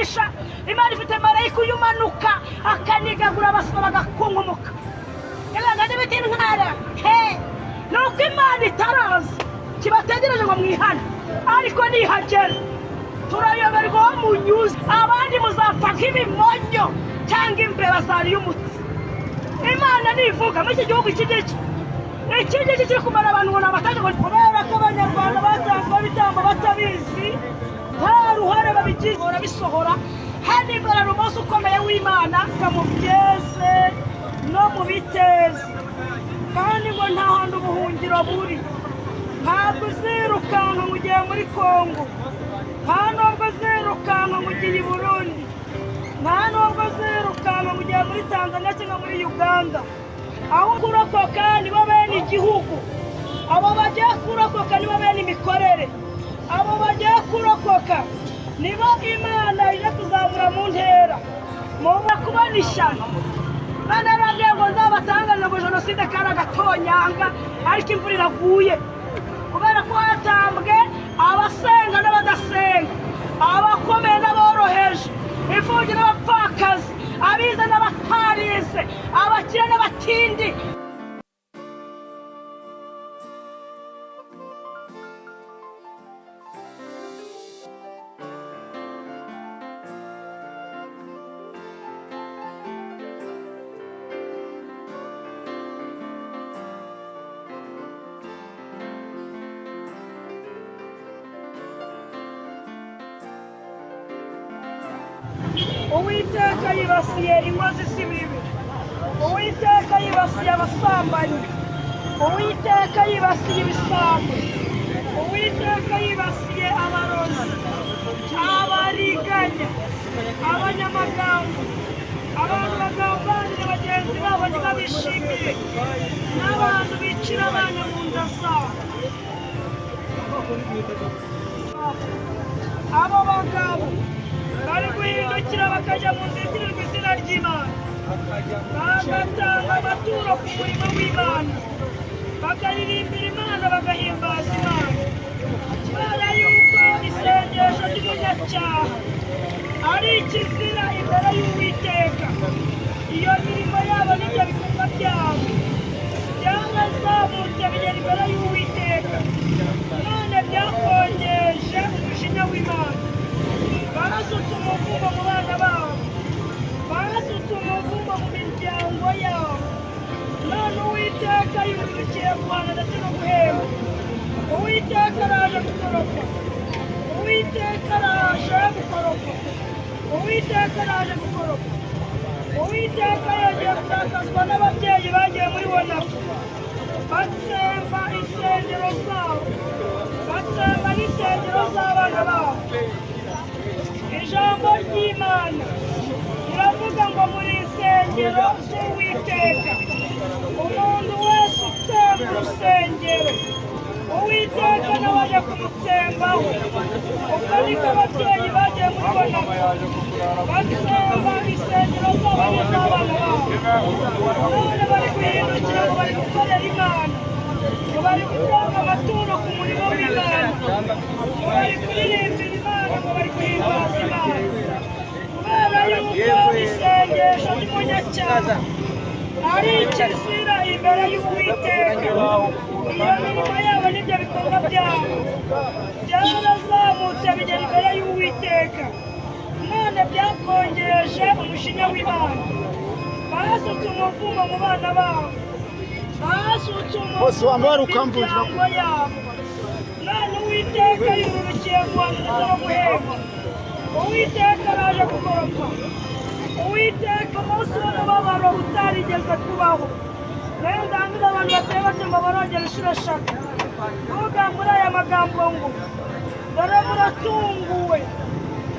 umugisha Imana ifite marayika uyumanuka akanigagura abaswa bagakunkomoka Elaga n'ibiti ntara nuko Imana itarazi kibategereje ngo mwihane ariko nihagera turayoberwa aho munyuze abandi muzapfa nk'ibimonyo cyangwa imbeba zariye umutsi Imana nivuga muri iki gihugu iki kiri kumara abantu ngo nabataje ngo kubera ko abanyarwanda batanzwe bitambo batabizi nta ruhare babigize barabisohora hano imbere umunsi ukomeye w'Imana kamubyeze no mu bitezi kandi ngo nta handi ubuhungiro buri ntabwo uzirukanka mu gihe muri Kongo nta nubwo uzirukanka mu gihe i Burundi nta nubwo uzirukanka mu gihe muri Tanzania cyangwa muri Uganda aho kurokoka nibo bene igihugu abo bagiye kurokoka nibo bene imikorere abo bagiye kurokoka nibo Imana ije kuzamura mu ntera muba kubona ishyano Bana radiyo ngo nzabatangaza ngo jenoside kari agatonyanga ariko imvura iraguye kubera ko hatambwe abasenga n'abadasenga abakomeye n'aboroheje imfubyi n'abapfakazi abize n'abatarize abakire n'abatindi Uwiteka yibasiye inkozi z'ibibi Uwiteka yibasiye abasambanyi Uwiteka yibasiye ibisambo Uwiteka yibasiye abarozi abariganya abanyamagambo abantu bagambanira bagenzi babo ntibabishimiye n'abantu bicira abana mu nda zabo abo bagabo bari guhindukira bakajya mu nzitirirwa izina ry'Imana bagatanga amaturo ku murimo w'Imana bakaririmbira Imana bagahimbaza Imana kubera yuko isengesho ry'umunyacyaha ari ikizira imbere y'Uwiteka iyo mirimo yabo n'ibyo bikorwa byabo byarazamutse bigera imbere y'Uwiteka none byakongeje umujinya w'Imana barasutse umuvumo mu bana babo barasutse umuvumo mu miryango yabo none Uwiteka yubikiye guhana ndetse no guhemba Uwiteka araje gukoropa Uwiteka araje gukoropa Uwiteka araje gukoropa Uwiteka yongeye kurakazwa n'ababyeyi bagiye muri Wonafu batsemba insengero zabo batsemba n'insengero z'abana babo ijambo ry'Imana riravuga ngo muri insengero z'Uwiteka umuntu wese utsemba urusengero Uwiteka nawe ajya kumutsembaho ubwo niko ababyeyi bagiye muri Wonafu batsemba insengero zabo n'iz'abana babo none bari guhindukira ngo bari gukorera Imana ngo bari gutanga amaturo ku murimo w'Imana ngo bari kuririmbira Imana ngo bari guhimbaza Imana kubera yuko isengesho ry'umunyacyaha ari ikizira imbere y'Uwiteka iyo mirimo yabo n'ibyo bikorwa byabo byarazamutse bigera imbere y'Uwiteka none byakongeje umujinya w'Imana basutse umuvumo mu bana babo basutse umuvumo mu miryango yabo none Uwiteka yubikiye guhana no guhemba Uwiteka araje gukoropa Uwiteka umunsi w'umubabaro utarigeze kubaho rero ndangije abantu bateye batyo ngo barongera inshuro eshatu vuga muri aya magambo ngo dore muratunguwe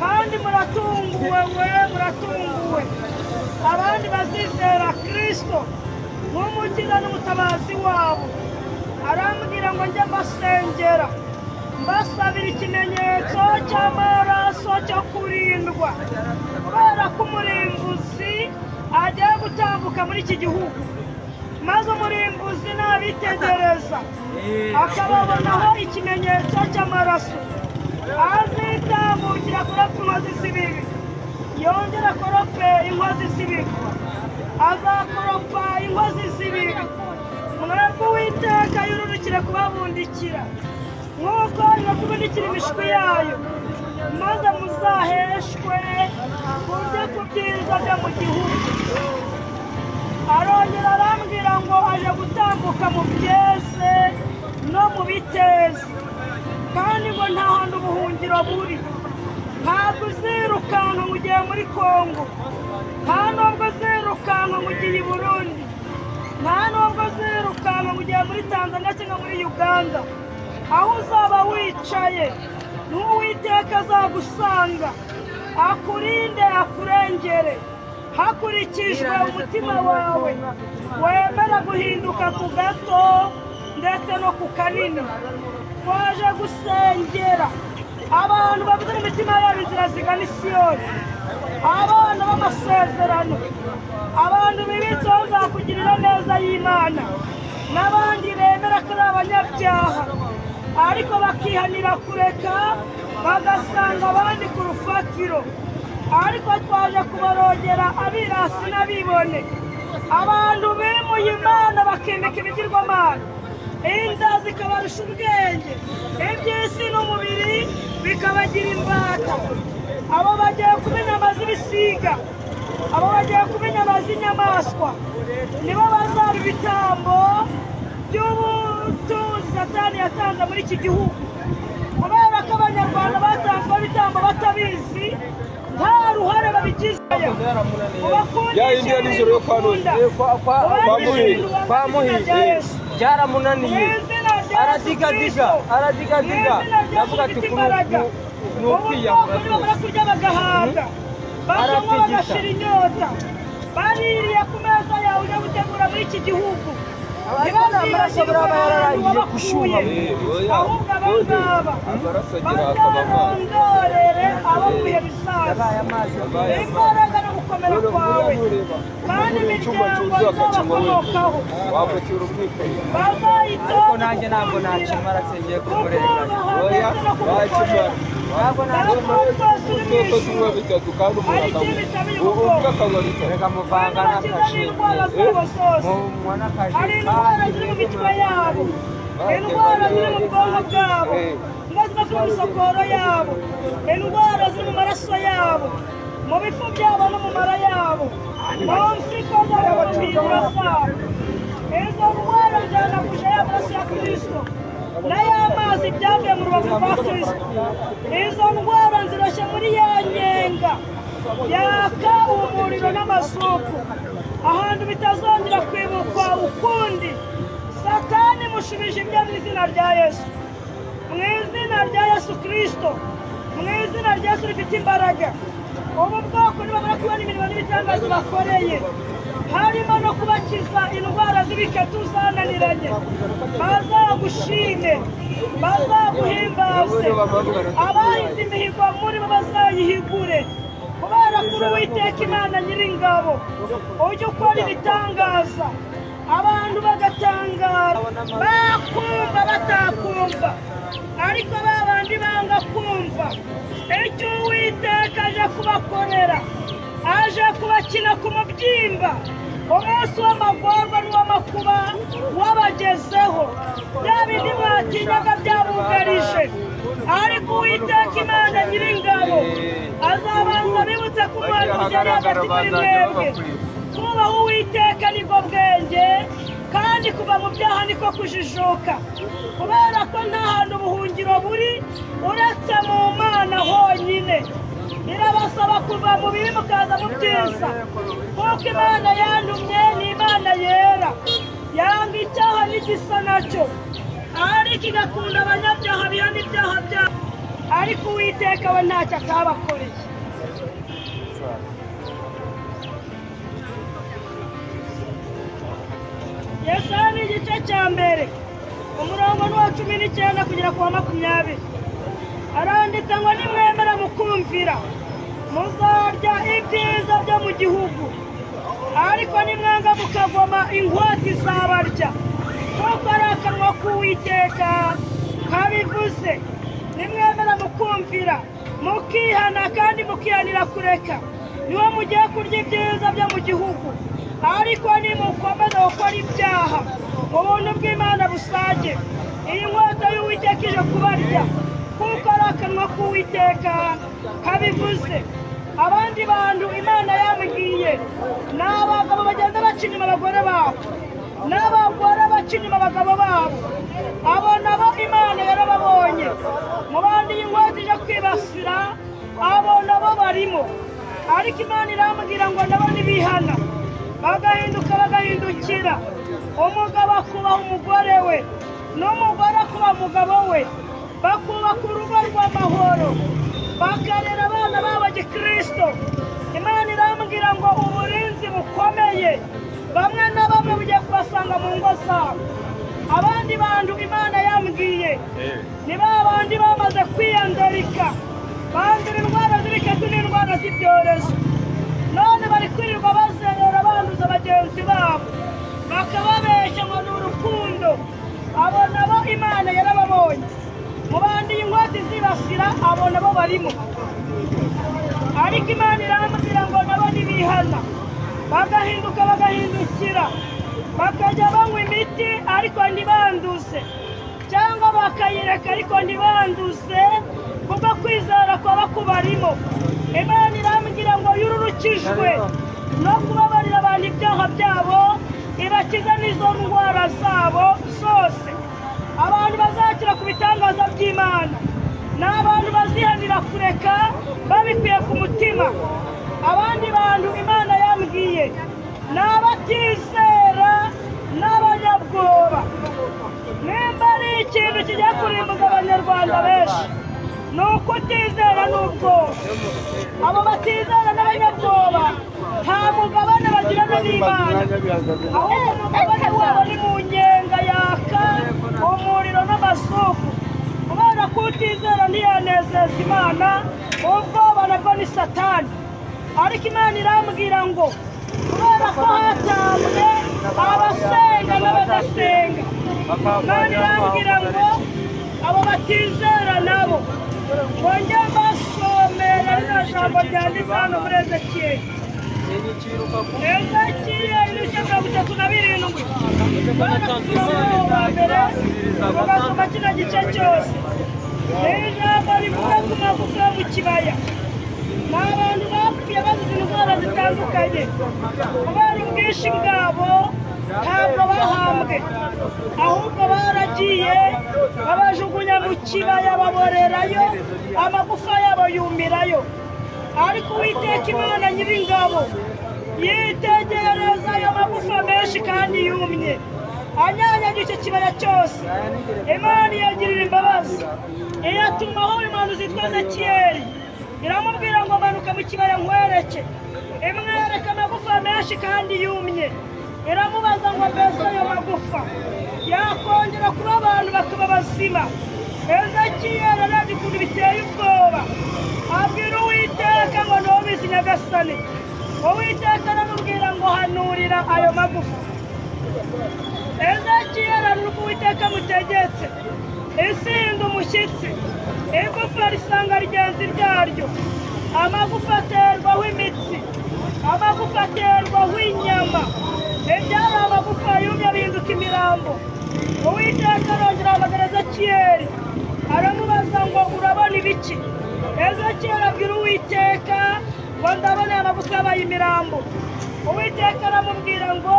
kandi muratunguwe muratunguwe abandi bazizera Kristo nk'umukiza n'umutabazi wabo arambwira ngo njye mbasengera mbasabira ikimenyetso cy'amaraso cyo kurindwa kubera ko umurimbuzi agiye gutambuka muri iki gihugu maze umurimbuzi nabitegereza akababonaho ikimenyetso cy'amaraso azitambukira kuri apfumazi z'ibibi yongera akorope inkozi z'ibibi, azakoropa inkozi z'ibibi. Mwebwe Uwiteka yururukire kubabundikira nk'uko ibakubundikira imishwi yayo, maze muzaheshwe kurya ku byiza byo mu gihugu. Arongera arambwira ngo aje gutambuka mu byese no mu bitezi, kandi ngo nta hantu ubuhungiro buri. Ntabwo uzirukanka ngo ugiye muri Kongo, nta nubwo uzirukanka ngo ugiye i Burundi, nta nubwo uzirukanka ngo ugiye muri Tanzania cyangwa muri Uganda. Aho uzaba wicaye n'Uwiteka azagusanga, akurinde akurengere hakurikijwe umutima wawe, wemera guhinduka ku gato ndetse no ku kanini. Twaje gusengera abantu bafite imitima yabo inzira zigana i Siyoni, abana b'amasezerano, abantu bibitseho nzakugirira neza y'Imana, n'abandi bemera ko ari abanyabyaha ariko bakihanira kureka bagasanga abandi ku rufatiro. Ariko twaje kubarongera abirasi n'abibone, abantu bimuye Imana bakimika ibigirwamana, inda zikabarusha ubwenge, iby'isi n'umubiri bikabagira imbata. Abo bagiye kuba inyama z'ibisiga, abo bagiye kuba inyama z'inyamaswa, nibo bazaba ibitambo by'ubutunzi Satani yatanze muri iki gihugu. Kubera ko Abanyarwanda batanzwe ibitambo batabizi, nta ruhare babigizeyo. Yindi nijoro yo kwa Muhizi byaramunaniye, aradigadiga yavuga ati bamara kurya bagahaga, bakanywa bagashira inyota, baririye ku meza yawe ujya gutegura muri iki gihugu. amaraso buraba yararangiye gushyuha, ahubwo abangaba bazarondorere abo mu bihe bisaza imbaraga no gukomera kwawe, kandi imiryango izabakomokaho ariko nanjye ntabwo nakimara sengeye kumurenganya, reka muvanga n'akashi mubona akashi indwara ziri mu mitwe yabo, indwara ziri mu bwonko bwabo, indwara ziri mu misokoro yabo, indwara ziri mu maraso yabo, mu bifu byabo no mu mara yabo, mu mpyiko zabo no mu mpindura zabo. Izo ndwara zanaguje y'amaraso ya Kristo n'ay'amazi byavuye mu rubavu rwa Kristo. Izo ndwara ziroshye muri ya nyenga yaka umuriro n'amazuku, ahantu bitazongera kwibukwa ukundi. Satani mushubije ibyo mu izina rya Yesu, mu izina rya Yesu Kristo, mu izina rya Yesu rifite imbaraga. Ubu bwoko nibamara kubona imirimo n'ibitangaza bakoreye, harimo no kubakiza indwara z'ibikatu zananiranye, bazagushime, bazaguhimbaze, abahize imihigo muri bo bazayihigure, kubera ko Uwiteka Imana Nyiringabo ujya ukora ibitangaza, abantu bagatangara, bakumva batakumva, ariko babandi banga kumva icyo Uwiteka aje kubakorera. Aje kubakina ku mubyimba, umunsi w'amagorwa n'uw'amakuba wabagezeho, bya bindi batinyaga byabugarije. Ariko Uwiteka Imana Nyiringabo azabanza bibutse ko umuhanuzi yari hagati muri mwebwe. Kubaha Uwiteka nibwo bwenge, kandi kuva mu byaha niko kujijuka, kubera ko nta hantu ubuhungiro buri uretse mu Mana honyine. Irabasaba kuva mu bibi mukaza mu byiza, kuko Imana yantumye ni Imana yera, yanga icyaha n'igisa nacyo, ariko igakunda abanyabyaha bihana ibyaha byabo. Ariko Uwiteka we ntacyo atabakoreye. Yesaya ni igice cya mbere, umurongo ni uwa 19 kugera ku wa 20. Aranditse ngo nimwemera mukumvira, muzarya ibyiza byo mu gihugu, ariko nimwanga mukagoma inkota izabarya, kuko ari akanwa k'Uwiteka kabivuze. Nimwemera mukumvira, mukihana kandi mukihanira kureka niwe mugiye kurya ibyiza byo mu gihugu, ariko nimukomeza gukora ibyaha ubuntu bw'Imana busage. Iyi nkota y'Uwiteka ije kubarya, kuko ari akanwa k'Uwiteka kabivuze. Abandi bantu Imana yambwiye ni abagabo bagenda baca inyuma abagore babo, n'abagore baca inyuma abagabo babo. Abo nabo Imana yarababonye. Mu bandi iyi nkota ije kwibasira, abo nabo barimo. Ariko Imana irambwira ngo nabo nibihana bagahinduka bagahindukira, umugabo akubaha umugore we n'umugore akubaha umugabo we, bakubaka urugo rw'amahoro, bakarera abana babo gikristo. Imana irambwira ngo uburinzi bukomeye bamwe na bamwe bugiye kubasanga mu ngo zabo. Abandi bantu Imana yambwiye ni ba bandi bamaze kwiyandarika, bandura indwara z'ibikatu n'indwara z'ibyorezo, none bari kwirirwa bazerera banduza bagenzi babo, bakababeshya ngo ni urukundo. Abo nabo Imana yarababonye. Mu bandi inkota izibasira, abo nabo barimo. Ariko Imana irambwira ngo nabo nibihana bagahinduka bagahindukira, bakajya banywa imiti ariko ntibanduze, cyangwa bakayireka ariko ntibanduze, kubwo kwizera kwaba kubarimo. Imana irambwira ngo yururukijwe no kubabarira abantu ibyaha byabo, ibakiza n'izo ndwara zabo zose. Abantu bazakira ku bitangaza by'Imana ni abantu bazihanira kureka babikuye ku mutima. Abandi bantu Imana yambwiye ni abatizera n'abanyabwoba. Nimba ari ikintu kigiye kurimbuza abanyarwanda benshi, ni ukutizera n'ubwoba. Abo batizera n'abanyabwoba nta mugabane bagirana n'Imana, ahubwo umugabane wabo ni mu nyenga yaka umuriro n'amasuku. Kubera ko utizera ntiyanezeza Imana, ubwoba nabwo ni Satani. Ariko Imana irambwira ngo kubera ko hatambwe abasenga n'abadasenga, Imana irambwira ngo abo batizera nabo ngo njye mbasomera rino jambo ryanditse hano muri Ezekiyeli. Ezekiyeli ibice 37. Mbere ugasoma kino gice cyose, ni ijambo rivuga ku magufa yo mu kibaya. Ni abantu bapfuye bazize indwara zitandukanye, kubera ubwinshi bwabo ntabwo bahambwe, ahubwo baragiye babajugunya mu kibaya baborerayo, amagufa yabo yumirayo. Ariko Uwiteka Imana Nyir'ingabo yitegereza ayo magufa menshi kandi yumye, anyanyagiye icyo kibaya cyose. Imana yagirira imbabazi, iyatumaho imana zitwa Ezekiyeli, iramubwira ngo manuka mu kibaya nkwereke. Imwereka amagufa menshi kandi yumye, iramubaza ngo mbese ayo magufa yakongera kuba abantu bakaba bazima? Ezekiyeli arazi ukuntu biteye ubwoba, abwira Uwiteka ngo ntubizi Nyagasani. Uwiteka aramubwira ngo hanurira ayo magufa. Ezekiyeli anuka Uwiteka amutegetse, isinda umushyitsi, igufa risanga rigenzi ryaryo, amagufa aterwaho imitsi, amagufa aterwaho inyama. Ibyari amagufa yumye bihinduka imirambo. Uwiteka arongera ahamagara Ezekiyeli, aramubaza ngo urabona ibiki? Ezekiyeli abwira Uwiteka ngo ndabona aya magufa yabaye imirambo. Uwiteka aramubwira ngo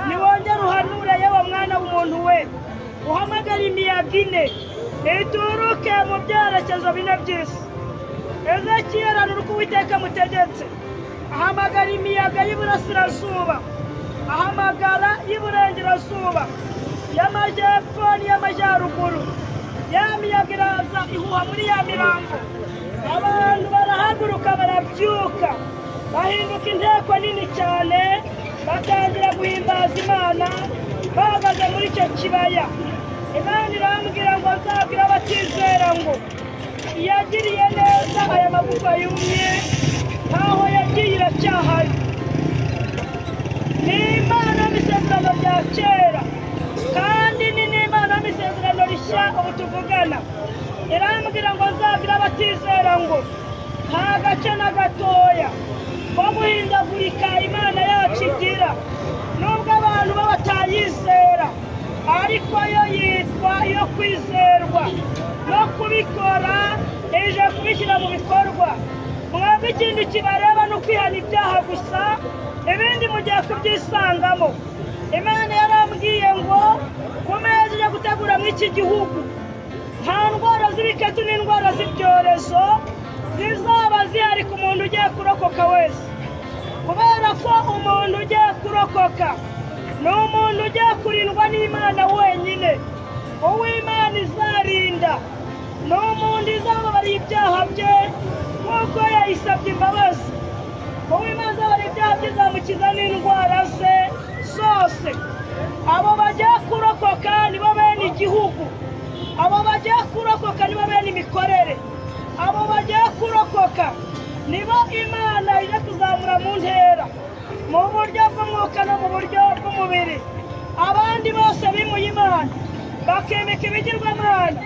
niwongere uhanure yewe mwana w'umuntu we, uhamagara imiyaga ine ituruke mu byerekezo bine by'isi. Ezekiyeli anuka Uwiteka amutegetse, ahamagara imiyaga y'iburasirazuba, ahamagara y'iburengerazuba, y'amajyepfo n'iy'amajyaruguru. Ya miyaga iraza ihuha muri ya mirambo, abantu barahaguruka barabyuka, bahinduka inteko nini cyane, batangira guhimbaza Imana bahagaze muri icyo kibaya. Imana irambwira ngo nzabwira abatizera ngo yagiriye neza aya magufa yumye, ntaho yagiye iracyahari. Ni Imana y'isezerano rya kera kandi ni n'Imana y'isezerano rishya ubu tuvugana. Irambwira ngo nzabwira abatizera ngo nta gace na gatoya ko guhindagurika Imana yacu igira, nubwo abantu baba batayizera, ariko yo yitwa iyo kwizerwa no kubikora ije kubishyira mu bikorwa. Mwebwe ikindi kibareba ni ukwihana ibyaha gusa, ibindi mugiye kubyisangamo. Imana yarambwiye ngo ku meza ujya gutegura mw'iki gihugu nta ndwara z'ibikatu n'indwara z'ibyorezo zizaba zihari ku muntu ugiye kurokoka wese, kubera ko umuntu ugiye kurokoka ni umuntu ugiye kurindwa n'Imana wenyine. Uw'Imana izarinda ni umuntu izababariye ibyaha bye nk'uko yayisabye imbabazi. Uw'Imana izababariye ibyaha bye izamukiza n'indwara ze zose. Abo bagiye kurokoka nibo bene igihugu, abo bagiye kurokoka nibo bene imikorere, abo bagiye kurokoka nibo Imana ije kuzamura mu ntera, mu buryo bw'umwuka no mu buryo bw'umubiri. Abandi bose bimuye Imana bakemeka ibigirwamana,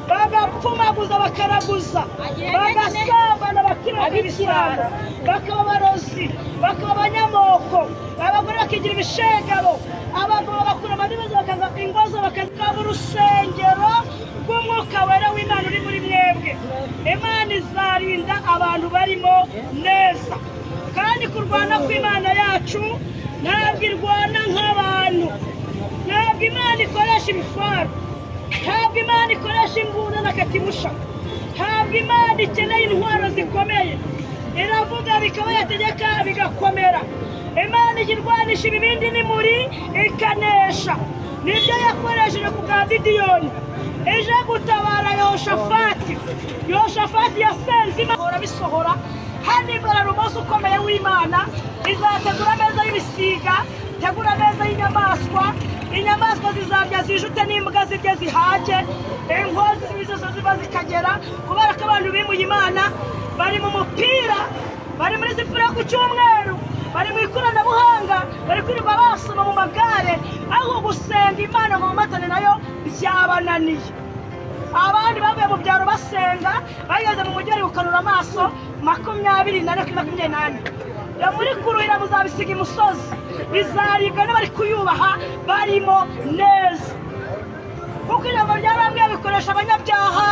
bagapfumaguza bakaraguza, bagasambana bakiraga ibisambo, bakaba abarozi, bakaba abanyamoko, abagore bakigira ibishegabo, abagabo bakura amadimizi bakanga ingozo, bakaba urusengero rw'umwuka wera w'Imana uri muri mwebwe. Imana izarinda abantu barimo neza, kandi kurwana kw'Imana yacu ntabwo irwana nk'abantu. Ntabwo Imana ikoresha ibifaro, ntabwo Imana ikoresha imbunda na katimusha, ntabwo Imana ikeneye intwaro zikomeye. Iravuga bikaba yategeka bigakomera. Imana irwanisha ibibindi n'imuri ikanesha. Nibyo yakoresheje ku bwa Gideyoni ije gutabara Yehoshafati. Yehoshafati yasenze Imana bisohora. Hano imbere umunsi ukomeye w'Imana izategura ameza y'ibisiga, itegura ameza y'inyamaswa. Inyamaswa zizarya zijute n'imbwa zirye zihage, inkozi zose ziba zikagera, kubera ko abantu bimuye Imana bari mu mupira, bari muri siporo ku cyumweru, bari mu ikoranabuhanga, bari kwirirwa basoma mu magare, aho gusenga Imana mu matane nayo byabananiye. Abandi bavuye mu byaro basenga, bageze mu mujyi bari gukanura amaso 24 yo muri kuruhira muzabisiga imusozi, bizaribwa n'abari kuyubaha barimo neza. Kuko ijambo ryarambwiye bikoresha abanyabyaha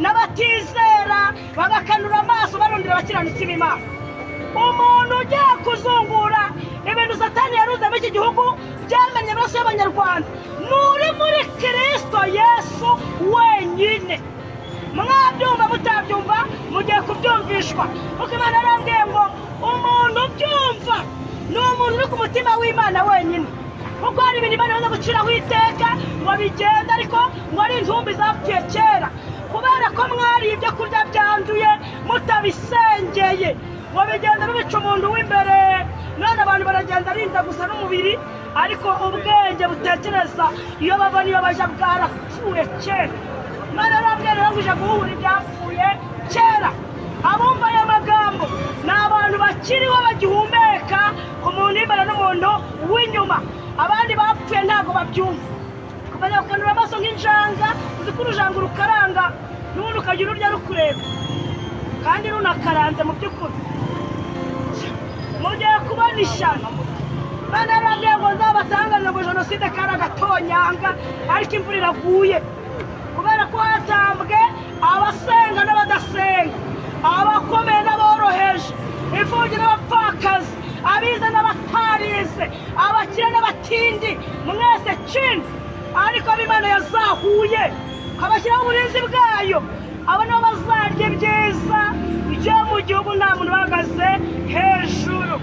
n'abatizera, bagakanura amaso barondera abakiranutsi b'Imana. Umuntu ugiye kuzungura ibintu Satani yaruze muri iki gihugu byamenye amaraso y'Abanyarwanda nuri muri Kristo Yesu wenyine. Mwabyumva mutabyumva mugiye kubyumvishwa, kuko Imana yarambwiye ngo umuntu ubyumva ni umuntu uri ku mutima w'Imana wenyine. Kuko hari ibintu Imana imaze guciraho iteka ngo bigenda, ariko ngo ari intumbi zapfuye kera, kubera ko mwari ibyo kurya byanduye mutabisengeye, ngo bigenda bibica umuntu w'imbere. None abantu baragenda rinda gusa n'umubiri, ariko ubwenge butekereza iyo bava niyo baja bwarapfuye kera. Imana yarambwiye rero ngo uje guhura ibyapfuye kera. Abumva aya magambo ni abantu bakiriho bagihumeka, umuntu w'imbere n'umuntu w'inyuma. Abandi bapfuye ntabwo babyumva, kumenya gukanura amaso nk'injanga, uzi ko urujanga rukaranga n'ubundi ukagira urya rukureba kandi runakaranze mu by'ukuri. Mugiye kubona ishyano. Imana yarambwiye ngo nzabatangaze ngo jenoside kari agatonyanga, ariko imvura iraguye, kubera ko hatambwe abasenga n'abadasenga, abakomeye n'aboroheje, imfubyi n'abapfakazi, abize n'abatarize, abakire n'abatindi, mwese chini. Ariko Imana yazahuye kabashyiraho uburinzi bwayo, abo nibo bazarya ibyiza byo mu gihugu, nta muntu uhagaze hejuru.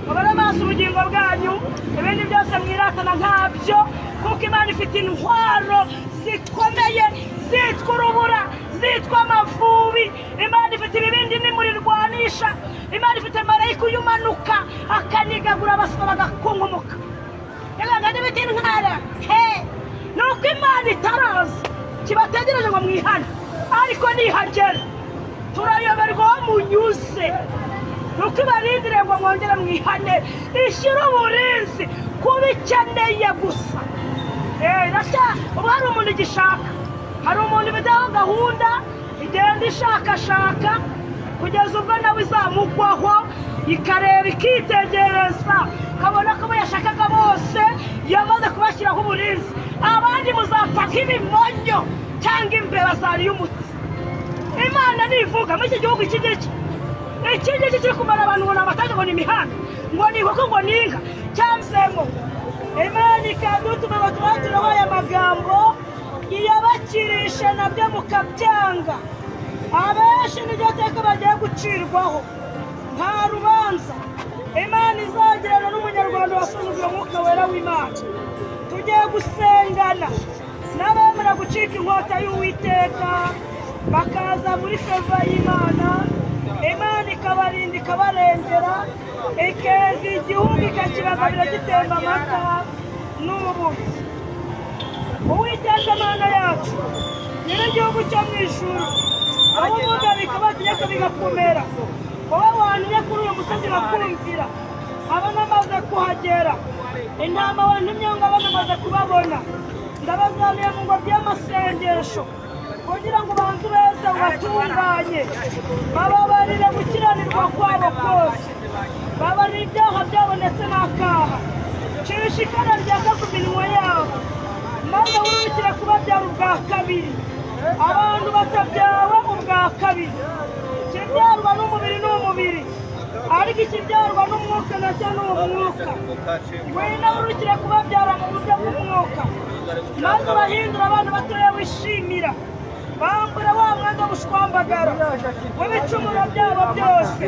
Mubare amaso ubugingo bwanyu, ibindi byose mwiratana ntabyo, kuko Imana ifite intwaro zikomeye zitwa urubura, zitwa amavubi. Imana ifite ibibindi nimurirwanisha. Imana ifite marayika uyumanuka akanigagura abasoma bagakunguka. Yabaga n'ibiti ntara nuko Imana itaraza kibategereje ngo mwihane, ariko nihagera turayoberwa aho munyuze. Nuko ibarindire ngo mwongere mwihane, ishyira uburinzi kubikeneye gusa. Ubu hari umuntu igishaka, hari umuntu ibidaho gahunda igenda ishakashaka kugeza ubwo nawe izamugwaho ikareba ikitegereza kabona ko yashakaga bose yamaze kubashyiraho uburinzi abandi muzapfa nk'ibimonyo cyangwa imbeba zariye umutsi Imana nivuga muri iki gihugu iki ngiki kiri kumara abantu ngo nabataje ngo ni imihanda ngo ni inkoko ngo ni inka cyamsemo Imana ikadutuma baturaho aya magambo iyabakirisha nabyo mukabyanga abenshi niryo teka bagiye gucirwaho nta rubanza Imana izagirana n'umunyarwanda wasuzugura umwuka wera w'Imana tugiye gusengana n'abemera gucika inkota y'Uwiteka bakaza muri feva y'Imana Imana ikabarinda ikabarengera ikeza igihugu ikakibagabira gitemba amata n'ubuki Uwiteka Mana yacu nyir'igihugu cyo mu ijuru abo ubundi bikabategeka bigakomera wowe wantumye kuri uyu musozi bakumvira abana amaze kuhagera intama wantumye ngo abana amaze kubabona ndabazaniye mu ngobyi y'amasengesho kugira ngo ubanze ubeze ubatunganye bababarire gukiranirwa kwabo kose babarire ibyaha byabo ndetse n'akaha shishikara ryaka ku minwa yabo maze wurukire kubabyara ubwa kabiri abantu batabyawe ubwa kabiri ikibyarwa n'umubiri n'umubiri ariko ikibyarwa n'umwuka nacyo ni umwuka ngwino wurukire kubabyara mu buryo bw'umwuka maze bahindura abana batoya wishimira bambura wa mwenda w'ubushwambagara w'ibicumuro byabo byose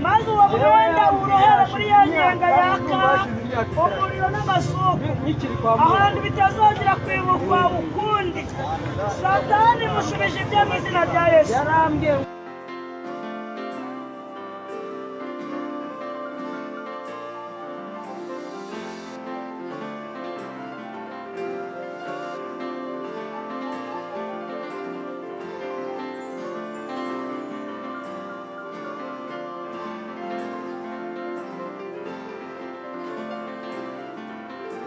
maze uwo mwenda urohera muri ya nyenga yaka umuriro n'amasuku ahantu bitazongera kwibukwa ukundi Satani mushubije ibyo mu izina rya Yesu